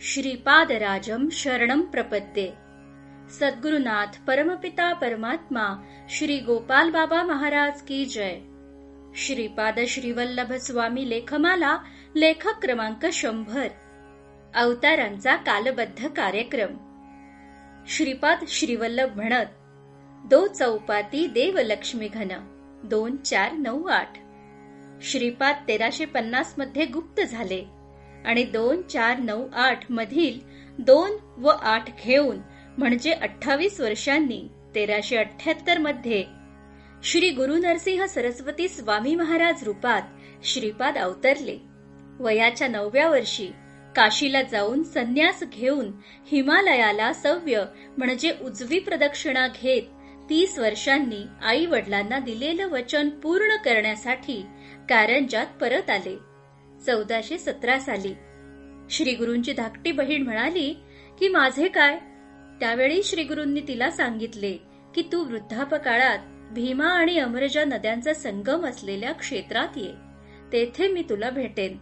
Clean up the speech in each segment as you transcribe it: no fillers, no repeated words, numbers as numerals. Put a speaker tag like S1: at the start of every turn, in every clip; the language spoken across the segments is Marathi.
S1: श्रीपादराजं शरणं प्रपद्ये। सद्गुरुनाथ परमपिता परमात्मा श्री गोपाल बाबा महाराज की जय। श्रीपाद श्रीवल्लभ स्वामी लेखमाला लेखक क्रमांक 100। अवतारांचा कालबद्ध कार्यक्रम। श्रीपाद श्रीवल्लभ म्हणत, दो चौपाती देव लक्ष्मी घन 2498। श्रीपाद 1350 मध्ये गुप्त झाले आणि 2498 मधील 2 व 8 घेऊन म्हणजे 28 वर्षांनी 1378 मध्ये श्री गुरु नरसिंह सरस्वती स्वामी महाराज रूपात श्रीपाद अवतरले। वयाच्या 9व्या वर्षी काशीला जाऊन संन्यास घेऊन हिमालयाला सव्य म्हणजे उजवी प्रदक्षिणा घेत 30 वर्षांनी आई वडिलांना दिलेलं वचन पूर्ण करण्यासाठी कारंजात परत आले। 1417 साली श्री गुरूंची धाकटी बहीण म्हणाली की माझे काय? त्यावेळी श्री गुरूंनी तिला सांगितले की तू वृद्धापकाळात भीमा आणि अमरजा नद्यांचा संगम असलेल्या क्षेत्रात ये, तेथे मी तुला भेटेन।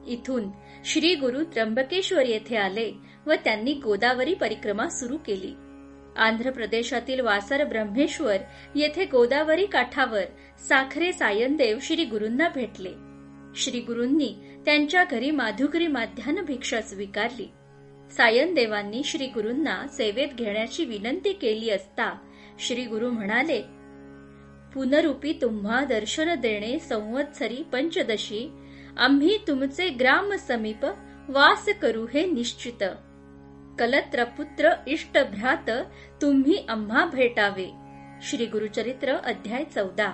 S1: इथून श्री गुरु त्र्यंबकेश्वर येथे आले व त्यांनी गोदावरी परिक्रमा सुरू केली। आंध्र प्रदेशातील वासर ब्रह्मेश्वर येथे गोदावरी काठावर साखरे सायनदेव श्री गुरूंना भेटले। श्री गुरूंनी त्यांच्या घरी माधुकरी माध्यान्ह भिक्षा स्वीकारली। सायनदेवांनी श्री गुरूंना सेवेत घेण्याची विनंती केली असता श्री गुरु म्हणाले, पुनरूपी तुम्हा दर्शन देणे संवत्सरी पंचदशी आम्ही तुमचे ग्राम समीप वास करू हे निश्चित। कलत्रपुत्र इष्ट भ्रात तुम्ही आम्हा भेटावे। श्री गुरुचरित्र अध्याय 14।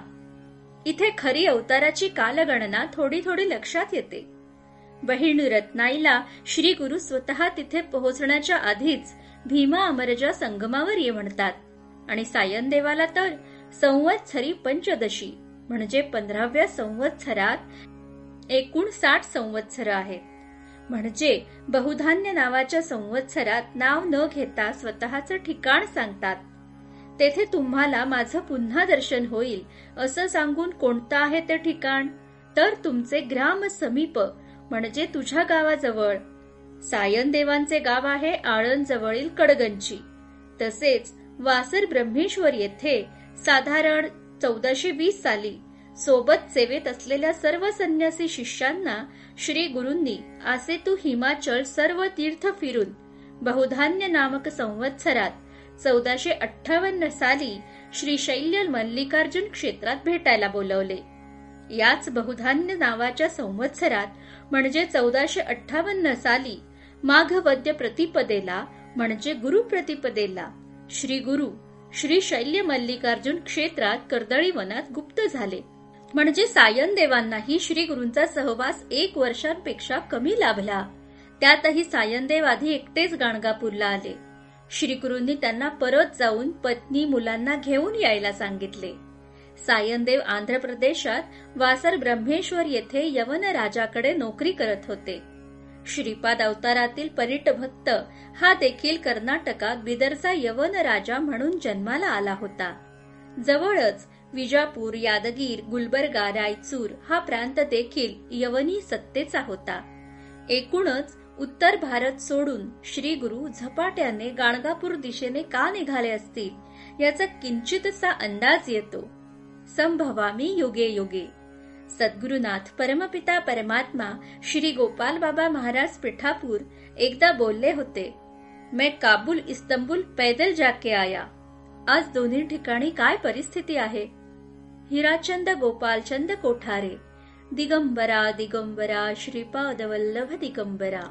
S1: इथे खरी अवताराची कालगणना थोडी थोडी लक्षात येते। बहीण रत्नाईला श्री गुरु स्वतः तिथे पोहोचण्याच्या आधीच भीमा अमरजा संगमावर ये म्हणतात आणि सायनदेवाला तर संवत्सरी पंचदशी म्हणजे 15व्या संवत्सरात एकूण 60 संवत्सर आहेत। म्हणजे बहुधान्य नावाच्या संवत्सरात नाव न घेता स्वतःचं ठिकाण सांगतात। तेथे तुम्हाला माझं पुन्हा दर्शन होईल असं सांगून कोणतं आहे ते ठिकाण? तर तुमचे ग्राम समीप म्हणजे तुझ्या गावाजवळ। सायनदेवांचे गाव आहे आळंद जवळील कडगंची। तसेच वासर ब्रह्मेश्वर येथे साधारण 1420 साली सोबत सेवेत असलेल्या सर्व संन्यासी शिष्यांना श्री गुरूंनी असे तू हिमाचल सर्व तीर्थ फिरून बहुधान्य नामक संवत्सरात 1458 साली श्री शैल्य मल्लिकार्जुन क्षेत्रात भेटायला बोलवले। याच बहुधान्य नावाच्या संवत्सरात म्हणजे 1458 साली माघ वद्य प्रतिपदेला म्हणजे गुरु प्रतिपदेला श्री गुरु श्री शैल्य मल्लिकार्जुन क्षेत्रात कर्दळी वनात गुप्त झाले। म्हणजे सायनदेवांनाही श्री गुरूंचा सहवास 1 वर्षांपेक्षा कमी लाभला। त्यातही सायनदेव आधी एकटेच गाणगापूरला आले। श्री गुरूंनी त्यांना परत जाऊन पत्नी मुलांना घेऊन यायला सांगितले। सायनदेव आंध्र प्रदेशात वासर ब्रह्मेश्वर येथे यवन राजाकडे नोकरी करत होते। श्रीपाद अवतारातील परिट भक्त हा देखील कर्नाटकात बिदरचा यवन राजा म्हणून जन्माला आला होता। जवळच विजापूर, यादगीर, गुलबर्गा, रायचूर हा प्रांत देखील यवनी सत्तेचा होता। एकूणच उत्तर भारत सोडून श्री गुरु झपाट्याने गाणगापूर दिशेने का निघाले असतील याचा किंचितसा अंदाज येतो। संभवामी युगे युगे। सद्गुरुनाथ परमपिता परमात्मा श्री गोपाल बाबा महाराज पिठापूर एकदा बोलले होते, मैं काबुल इस्तंबुल पैदल जाके आया। आज दोन्ही ठिकाणी काय परिस्थिती आहे? हिराचंद गोपालचंद कोठारे। दिगंबरा दिगंबरा श्रीपाद वल्लभ दिगंबरा।